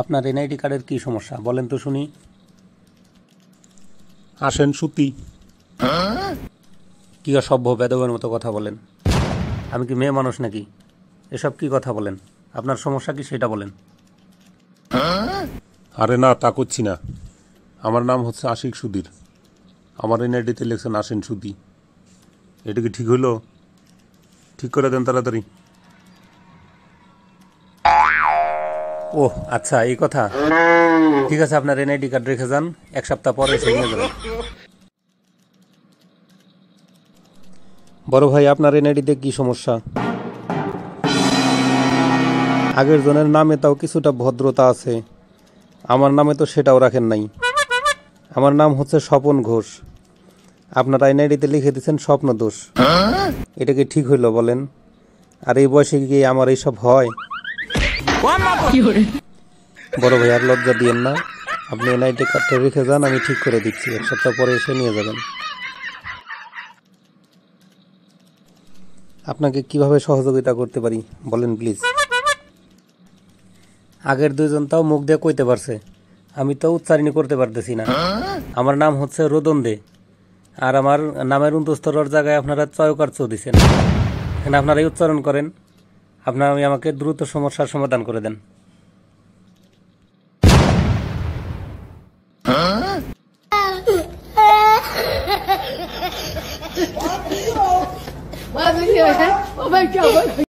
আপনার এনআইডি কার্ডের কি সমস্যা বলেন তো শুনি। আসেন সুতি। কি অসভ্য বেদবের মতো কথা বলেন। আমি কি মেয়ে মানুষ নাকি? এসব কি কথা বলেন? আপনার সমস্যা কি সেটা বলেন। আরে না, তা করছি না। আমার নাম হচ্ছে আশিক সুধীর। আমার এনআইডিতে লিখছেন আসেন সুতি। এটা কি ঠিক হইল? ঠিক করে দেন তাড়াতাড়ি। ও আচ্ছা, এই কথা। ঠিক আছে, আপনার এনআইডি কার্ড রেখে যান, 1 সপ্তাহ পরে এসে নিয়ে যাবেন। বড় ভাই, আপনার এনআইডিতে কি সমস্যা? আগের জনের নামে তাও কিছুটা ভদ্রতা আছে, আমার নামে তো সেটাও রাখেন নাই। আমার নাম হচ্ছে স্বপন ঘোষ, আপনার এনআইডিতে লিখে দিচ্ছেন স্বপ্ন দোষ। এটা কি ঠিক হইল বলেন? আর এই বয়সে কি আমার এইসব হয়? বড় ভাই, আর লজ্জা দিয়েন না। আপনি এনআইডি কার্ডটা রেখে যান, আমি ঠিক করে দিচ্ছি, 1 সপ্তাহ পরে এসে নিয়ে যাবেন। আপনাকে কিভাবে সহযোগিতা করতে পারি বলেন প্লিজ। আগের 2 জন তাও মুখ দিয়ে কইতে পারছে, আমি তো উচ্চারণই করতে পারতেছি না। আমার নাম হচ্ছে রোদন দে, আর আমার নামের উন্তস্তরের জায়গায় আপনারা চয়কার চো দিচ্ছেন। এখানে আপনারাই উচ্চারণ করেন। আপনারা আমাকে দ্রুত সমস্যার সমাধান করে দেন।